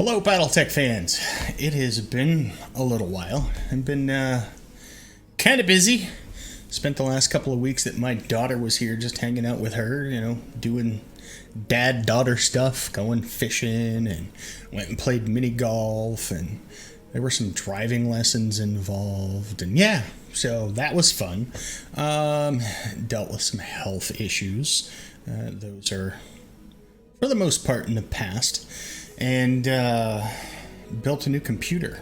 Hello, Battletech fans. It has been a little while. I've been kind of busy. Spent the last couple of weeks that my daughter was here, just hanging out with her, doing dad-daughter stuff, going fishing, and went and played mini golf, and there were some driving lessons involved, and yeah, so that was fun. Dealt with some health issues. Those are, for the most part, in the past. And built a new computer.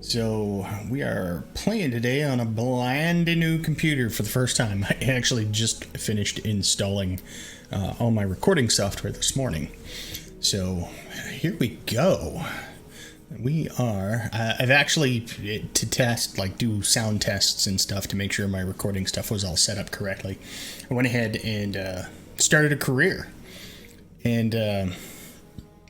So we are playing today on a brand new computer for the first time. I actually just finished installing all my recording software this morning. So here we go. We are, I've actually, to test, do sound tests and stuff to make sure my recording stuff was all set up correctly. I went ahead and started a career. And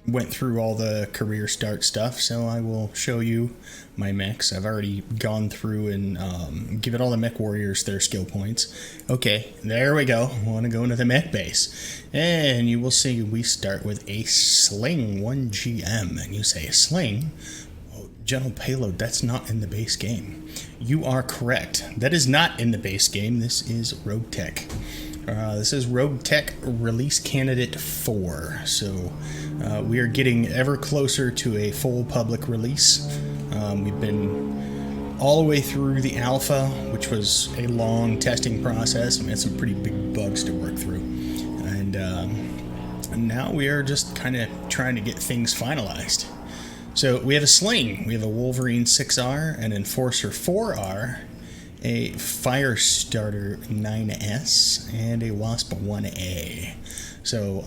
went through all the career start stuff, so I will show you my mechs. I've already gone through and given all the mech warriors their skill points. Okay, there we go. I want to go into the mech base. And you will see we start with a Sling 1GM. And you say, a Sling? Oh, General Payload, that's not in the base game. You are correct. That is not in the base game. This is Rogue Tech. This is Rogue Tech Release Candidate 4, so we are getting ever closer to a full public release. We've been all the way through the alpha, which was a long testing process. We had some pretty big bugs to work through, and now we are just kind of trying to get things finalized. So we have a Sling, we have a Wolverine 6R, an Enforcer 4R, a Firestarter 9S, and a Wasp 1A. So,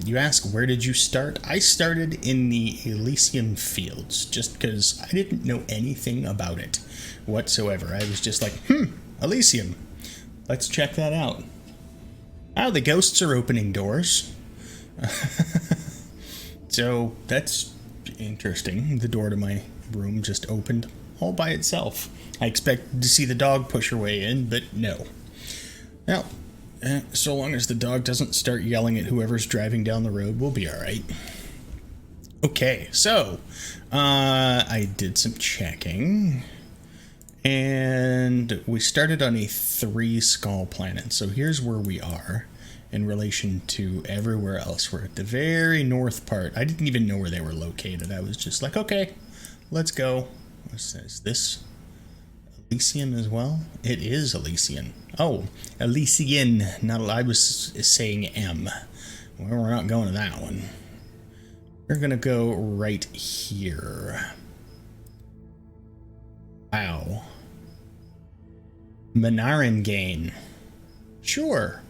you ask, where did you start? I started in the Elysium Fields, just because I didn't know anything about it whatsoever. I was just like, Elysium. Let's check that out. Oh, the ghosts are opening doors. So, that's interesting. The door to my room just opened all by itself. I expected to see the dog push her way in, but no. Well, so long as the dog doesn't start yelling at whoever's driving down the road, we'll be alright. Okay, so, I did some checking, and we started on a 3 skull planet, so here's where we are in relation to everywhere else. We're at the very north part. I didn't even know where they were located. I was just like, okay, let's go. Is this Elysian as well? It is Elysian. Oh, Elysian. Not, I was saying M. Well, we're not going to that one. We're going to go right here. Wow. Manarengane. Sure.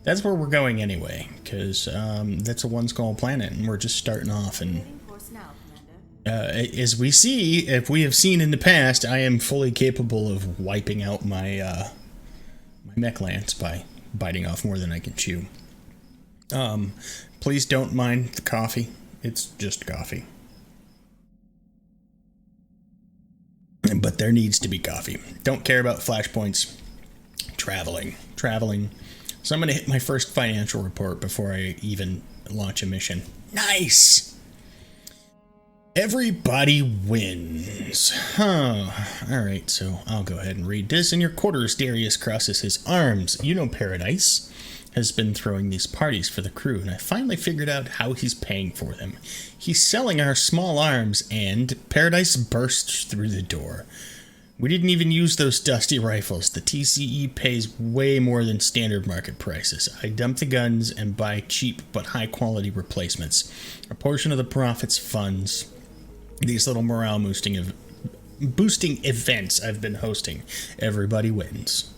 That's where we're going anyway, because that's a one-skull planet, and we're just starting off, and as we see, if we have seen in the past, I am fully capable of wiping out my my mech lance by biting off more than I can chew. Please don't mind the coffee. It's just coffee. But there needs to be coffee. Don't care about flashpoints. Traveling. So I'm going to hit my first financial report before I even launch a mission. Nice! Everybody wins. Alright, so I'll go ahead and read this. In your quarters, Darius crosses his arms. You know Paradise has been throwing these parties for the crew, and I finally figured out how he's paying for them. He's selling our small arms, and Paradise bursts through the door. We didn't even use those dusty rifles. The TCE pays way more than standard market prices. I dump the guns and buy cheap but high-quality replacements. A portion of the profits funds these little morale boosting events I've been hosting. Everybody wins.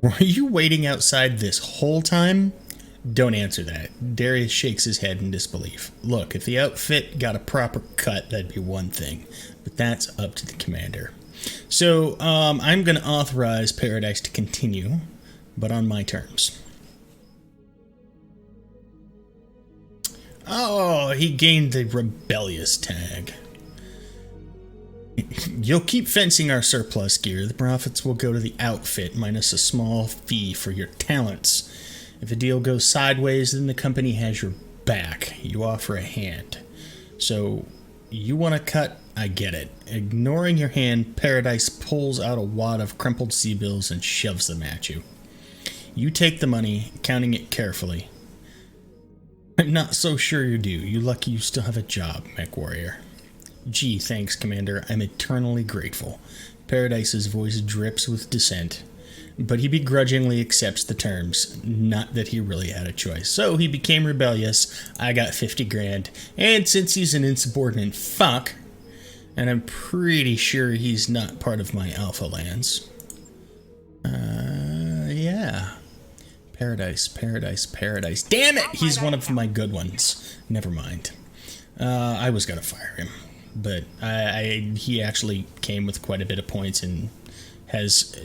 Were you waiting outside this whole time? Don't answer that. Darius shakes his head in disbelief. Look, if the outfit got a proper cut, that'd be one thing. But that's up to the commander. So, I'm going to authorize Paradise to continue, but on my terms. Oh, he gained the rebellious tag. You'll keep fencing our surplus gear. The profits will go to the outfit, minus a small fee for your talents. If the deal goes sideways, then the company has your back. You offer a hand. So you want to cut, I get it. Ignoring your hand, Paradise pulls out a wad of crumpled sea bills and shoves them at you. You take the money, counting it carefully. I'm not so sure you do. You lucky you still have a job, Mech Warrior. Gee, thanks, Commander. I'm eternally grateful. Paradise's voice drips with dissent, but he begrudgingly accepts the terms. Not that he really had a choice. So he became rebellious. I got 50 grand. And since he's an insubordinate fuck, and I'm pretty sure he's not part of my Alpha Lands. Yeah. Paradise, Paradise, Paradise. Damn it! He's one of my good ones. Never mind. I was gonna fire him. But he actually came with quite a bit of points and has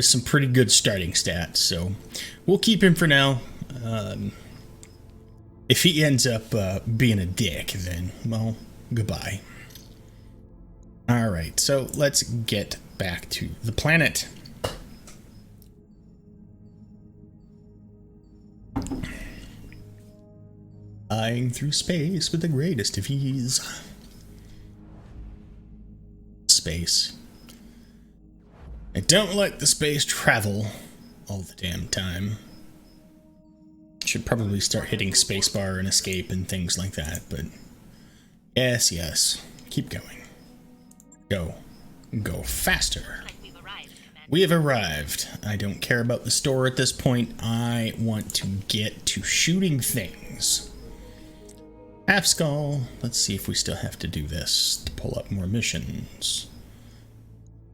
some pretty good starting stats. So we'll keep him for now. If he ends up being a dick, then, well, goodbye. Alright, so let's get back to the planet. Flying through space with the greatest of ease. Space. I don't like the space travel all the damn time. Should probably start hitting spacebar and escape and things like that, but yes, yes. Keep going. Go. Go faster. We have arrived. I don't care about the store at this point. I want to get to shooting things. Half skull. Let's see if we still have to do this to pull up more missions.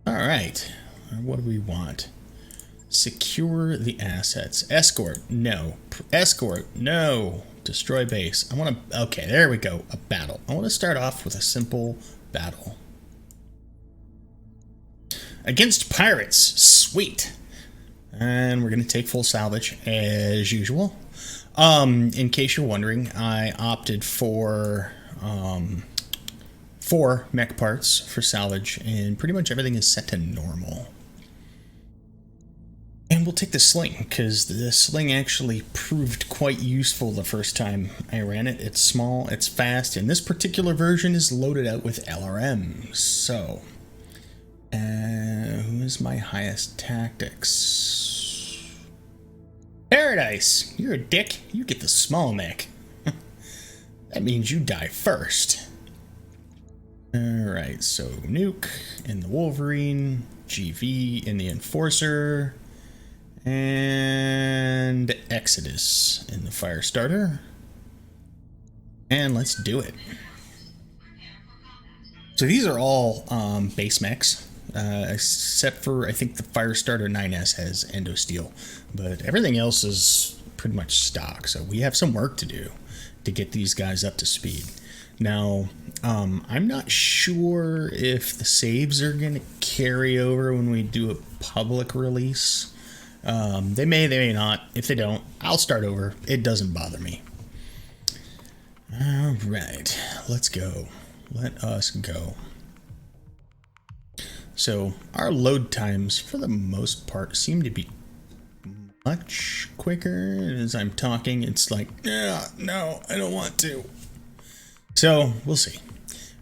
Alright. What do we want? Secure the assets. Escort. No. Escort. No. Destroy base. I want to... Okay, there we go. A battle. I want to start off with a simple battle. Against pirates. Sweet. And we're going to take full salvage as usual. In case you're wondering, I opted for 4 mech parts for salvage, and pretty much everything is set to normal. And we'll take the sling, because the sling actually proved quite useful the first time I ran it. It's small, it's fast, and this particular version is loaded out with LRMs. So, who is my highest tactics? Paradise! You're a dick. You get the small mech. That means you die first. Alright, so Nuke in the Wolverine, GV in the Enforcer, and Exodus in the Firestarter. And let's do it. So these are all base mechs, except for I think the Firestarter 9S has Endosteel, but everything else is pretty much stock. So we have some work to do to get these guys up to speed. Now, I'm not sure if the saves are going to carry over when we do a public release. They may not. If they don't, I'll start over. It doesn't bother me. All right, let's go. Let us go. So our load times, for the most part, seem to be much quicker. As I'm talking, it's like, yeah, no, I don't want to. So we'll see.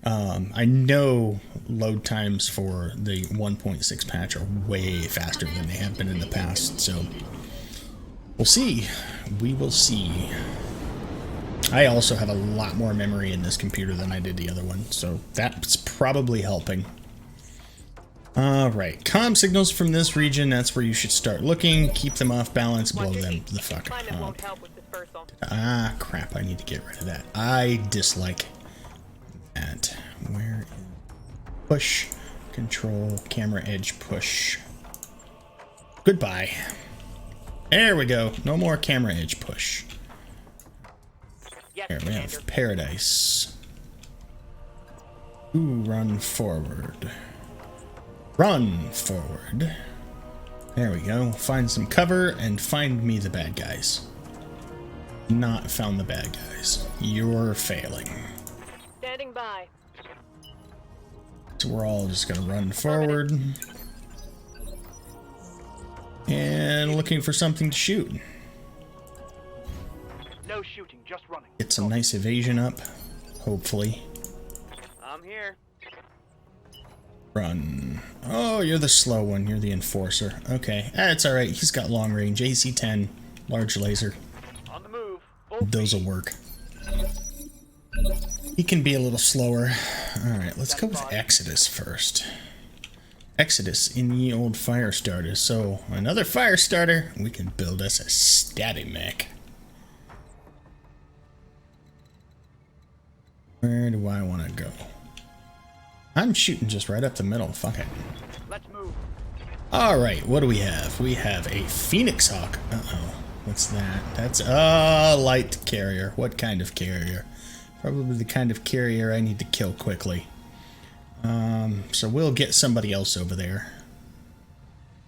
I know load times for the 1.6 patch are way faster than they have been in the past. So we'll see. We will see. I also have a lot more memory in this computer than I did the other one, so that's probably helping. Alright, comm signals from this region, that's where you should start looking. Keep them off balance, blow them the fuck up. Ah, crap, I need to get rid of that. I dislike that. Where is... Push, control, camera edge, push. Goodbye. There we go, no more camera edge push. Here we have Paradise. Ooh, run forward. Run forward. There we go. Find some cover and find me the bad guys. Not found the bad guys. You're failing. Standing by. So we're all just gonna run forward. And looking for something to shoot. No shooting, just running. Get some nice evasion up, hopefully. I'm here. Run. Oh, you're the slow one. You're the enforcer. Okay. It's alright. He's got long range. AC-10. Large laser. On the move. Full Those will speed. work. He can be a little slower. Alright, let's go with Exodus first. Exodus in ye old fire starter. So, another fire starter. We can build us a stabby mech. Where do I want to go? I'm shooting just right up the middle. Fuck it. Let's move. Alright, what do we have? We have a Phoenix Hawk. Uh-oh. What's that? That's a light carrier. What kind of carrier? Probably the kind of carrier I need to kill quickly. So we'll get somebody else over there.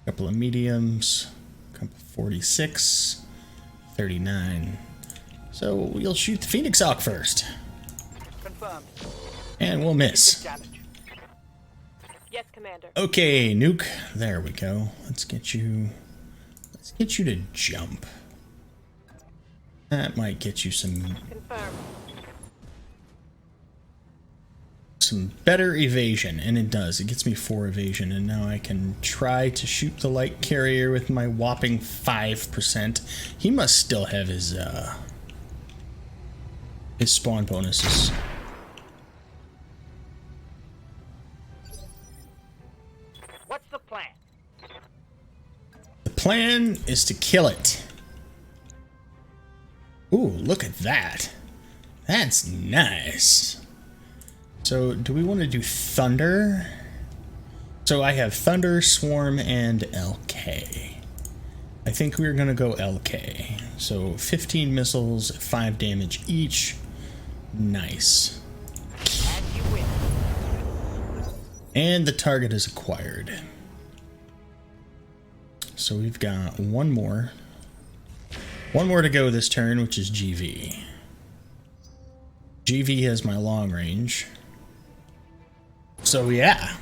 A couple of mediums. A couple 46. 39. So we'll shoot the Phoenix Hawk first. Confirmed. And we'll miss. Damage. Yes, Commander. Okay, Nuke. There we go. Let's get you to jump. That might get you some Confirmed. better evasion, and it does. It gets me 4 evasion, and now I can try to shoot the light carrier with my whopping 5%. He must still have his spawn bonuses. What's the plan? The plan is to kill it. Ooh, look at that. That's nice. So, do we want to do Thunder? So I have Thunder, Swarm, and LK. I think we're going to go LK. So 15 missiles, 5 damage each. Nice. And you win. And the target is acquired. So we've got one more. One more to go this turn, which is GV. GV has my long range. So yeah.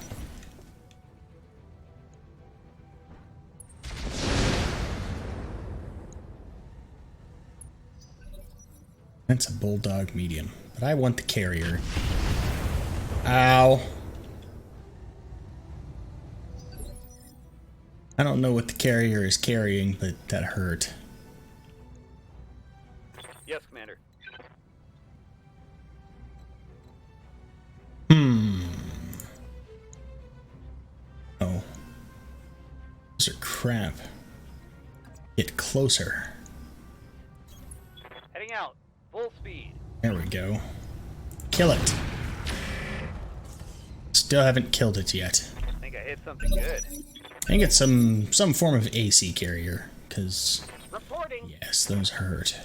That's a bulldog medium, but I want the carrier. Ow. I don't know what the carrier is carrying, but that hurt. Yes, Commander. Oh. Those are crap. Get closer. Heading out. Full speed. There we go. Kill it. Still haven't killed it yet. I think I hit something good. I think it's some form of AC carrier, because Reporting. yes, those hurt.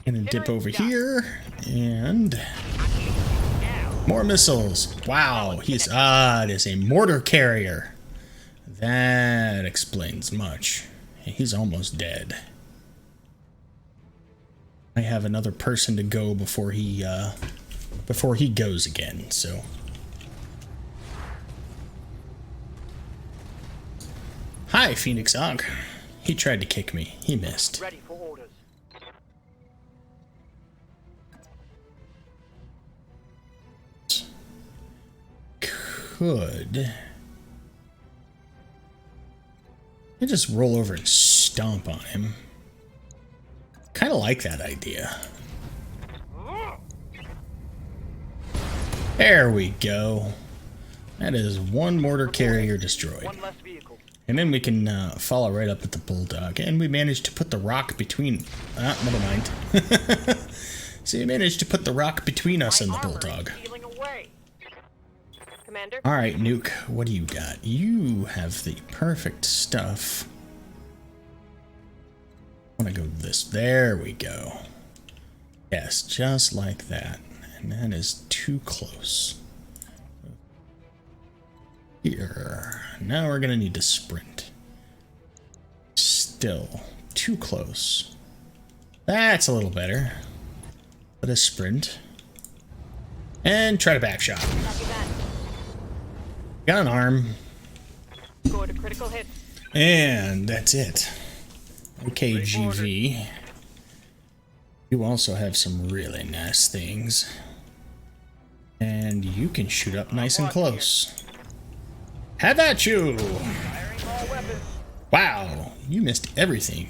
Gonna dip over here, and more missiles. Wow, it is a mortar carrier. That explains much. He's almost dead. I have another person to go before he goes again, so. Hi, Phoenix Hawk. He tried to kick me. He missed. Ready for orders. Could I just roll over and stomp on him? Kind of like that idea. There we go. That is one mortar carrier destroyed. One less vehicle. And then we can follow right up at the bulldog. And we managed to put the rock between... never mind. So we managed to put the rock between us and the bulldog. Stealing away. Commander. Alright, Nuke, what do you got? You have the perfect stuff. I want to go this. There we go. Yes, just like that. And that is too close. Here. Now we're going to need to sprint. Still too close. That's a little better. Let us sprint. And try to back shot. Copy that. Got an arm. Score to critical hits. And that's it. Okay, GV. You also have some really nice things. And you can shoot up nice and close. Have at you! Firing all weapons. Wow, you missed everything.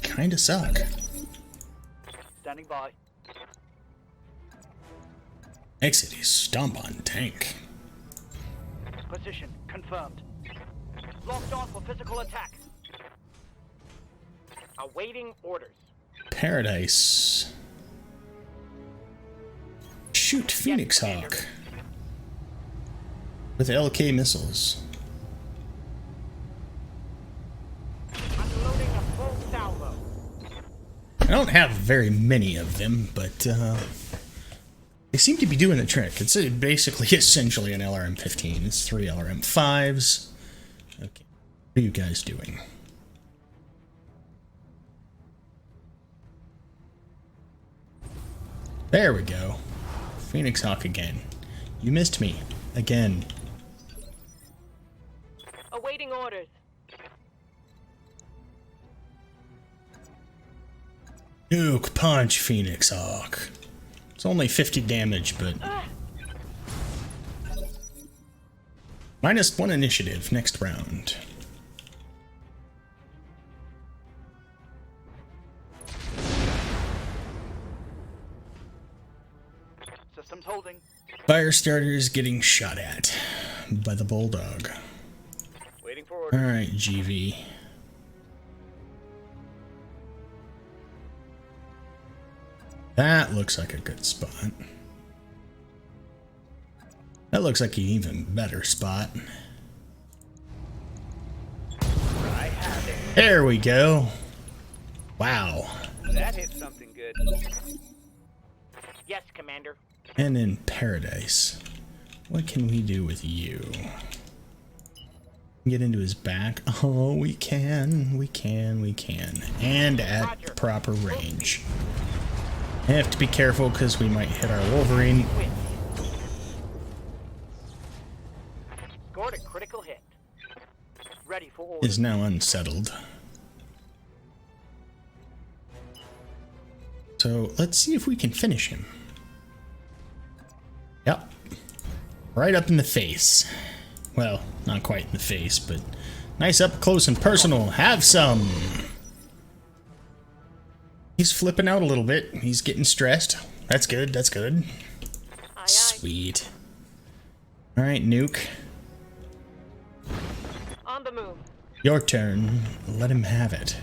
Kinda suck. Standing by. Exit is stomp on tank. Position confirmed. Locked on for physical attack. Awaiting orders. Paradise. Shoot Phoenix Hawk. With LK missiles. Unloading a full salvo. I don't have very many of them, but they seem to be doing the trick. It's basically essentially an LRM-15. It's 3 LRM-5s. Okay, what are you guys doing? There we go. Phoenix Hawk again. You missed me. Again. Awaiting orders. Nuke punch Phoenix Hawk. It's only 50 damage, but... -1 initiative next round. Systems holding. Firestarter is getting shot at by the Bulldog. Waiting for orders. Alright, GV. That looks like a good spot. That looks like an even better spot. I have it. There we go. Wow. That hit something good. Yes, Commander. And in Paradise, what can we do with you? Get into his back. Oh, we can. And at proper range. I have to be careful because we might hit our Wolverine. Scored a critical hit. Ready for orders. Is now unsettled. So let's see if we can finish him. Yep. Right up in the face. Well, not quite in the face, but nice up close and personal. Have some. He's flipping out a little bit. He's getting stressed. That's good. That's good. Aye, aye. Sweet. All right, Nuke. On the move. Your turn. Let him have it.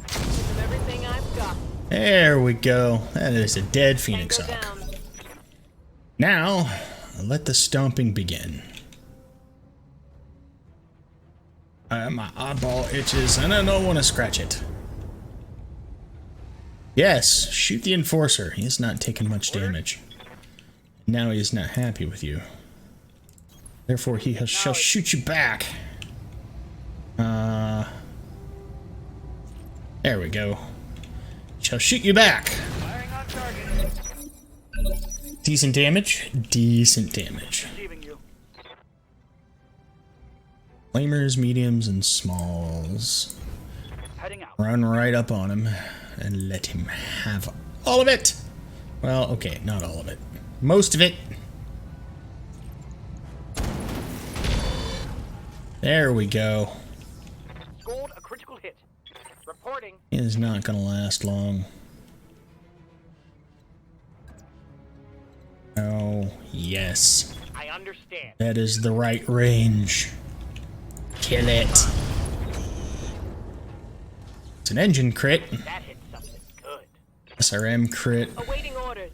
With everything I've got. There we go. That is a dead Phoenix Tango Hawk. down. Now, let the stomping begin. My oddball itches and I don't want to scratch it. Yes, shoot the Enforcer. He's not taking much damage. Now he's not happy with you. Therefore, he shall shoot you back. There we go. Shall shoot you back. Firing on target. Decent damage. Decent damage. Receiving you. Flamers, mediums, and smalls. Heading out. Run right up on him and let him have all of it. Well, okay, not all of it. Most of it. There we go. Scored a critical hit. Reporting. It is not going to last long. Oh, yes. I understand. That is the right range. Kill it. It's an engine crit. That hit something good. SRM crit. Awaiting orders.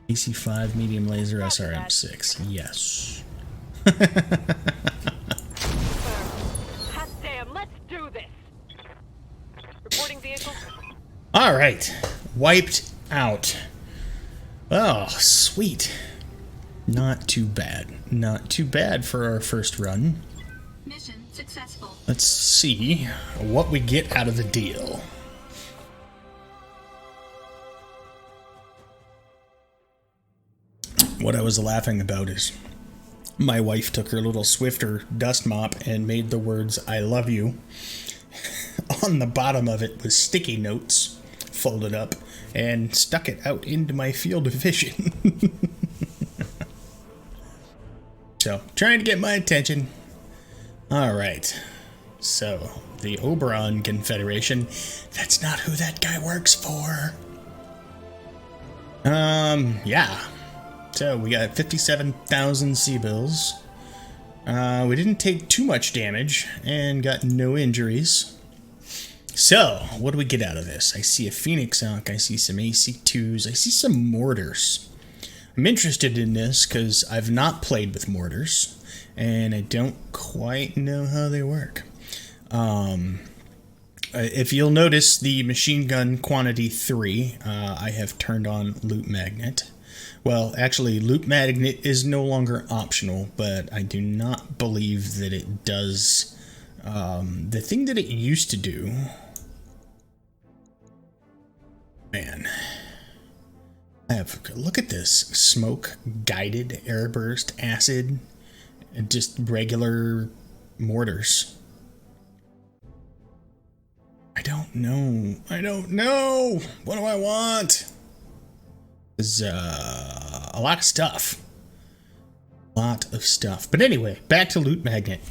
AC5 medium laser SRM6. Yes. Hot damn, let's do this. Reporting vehicle. All right. Wiped out. Oh, sweet. Not too bad. Not too bad for our first run. Mission successful. Let's see what we get out of the deal. What I was laughing about is my wife took her little Swifter dust mop and made the words "I love you" on the bottom of it with sticky notes folded up and stuck it out into my field of vision. So, trying to get my attention. Alright. So, the Oberon Confederation. That's not who that guy works for. Yeah. So, we got 57,000 C-bills. We didn't take too much damage and got no injuries. So, what do we get out of this? I see a Phoenix Hawk, I see some AC-2s, I see some mortars. I'm interested in this because I've not played with mortars, and I don't quite know how they work. If you'll notice, the machine gun quantity 3, I have turned on Loot Magnet. Well, actually, Loot Magnet is no longer optional, but I do not believe that it does the thing that it used to do. Man. Look at this. Smoke, guided, airburst, acid, and just regular mortars. I don't know. What do I want? There's a lot of stuff. But anyway, back to Loot Magnet.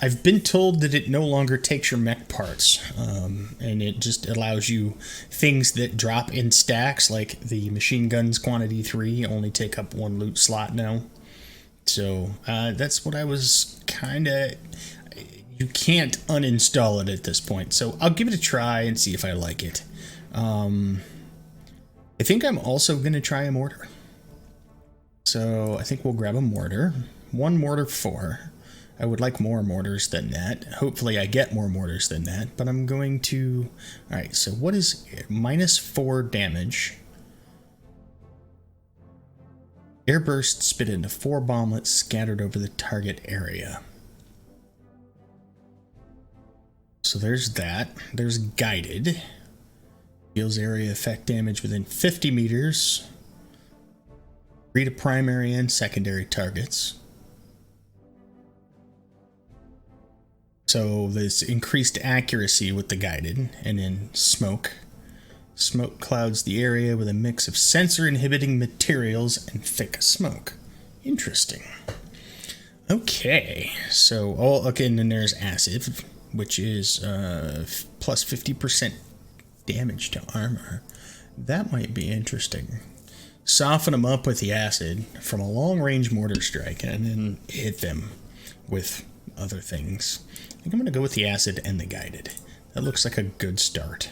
I've been told that it no longer takes your mech parts, and it just allows you things that drop in stacks, like the machine guns quantity 3 only take up 1 loot slot now. So that's what I was kind of... You can't uninstall it at this point, so I'll give it a try and see if I like it. I think I'm also going to try a mortar. So I think we'll grab a mortar. 1 mortar 4. I would like more mortars than that. Hopefully I get more mortars than that, but I'm going to... Alright, so what is it? -4 damage. Airburst spit into 4 bomblets scattered over the target area. So there's that. There's guided. Deals area effect damage within 50 meters. 3 to primary and secondary targets. So there's increased accuracy with the guided, and then smoke. Smoke clouds the area with a mix of sensor-inhibiting materials and thick smoke. Interesting. Okay, so, okay, and then there's acid, which is plus 50% damage to armor. That might be interesting. Soften them up with the acid from a long-range mortar strike, and then hit them with other things. I think I'm going to go with the acid and the guided. That looks like a good start.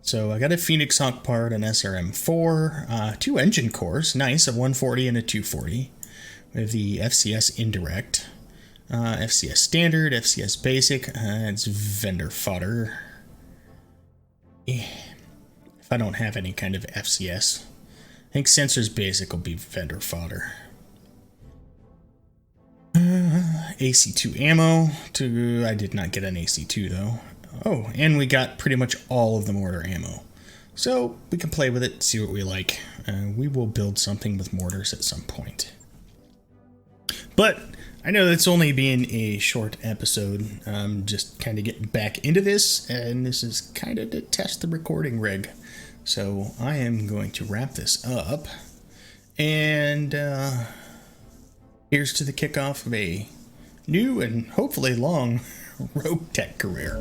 So I got a Phoenix Hawk part, an SRM4, 2 engine cores, nice, a 140 and a 240. We have the FCS indirect, FCS standard, FCS basic, it's vendor fodder. If I don't have any kind of FCS, I think sensors basic will be vendor fodder. AC2 ammo. I did not get an AC2 though. Oh, and we got pretty much all of the mortar ammo. So we can play with it, see what we like. We will build something with mortars at some point. But I know that's only being a short episode. Just kind of getting back into this, and this is kind of to test the recording rig. So I am going to wrap this up, and here's to the kickoff of a new and hopefully long Rogue Tech career.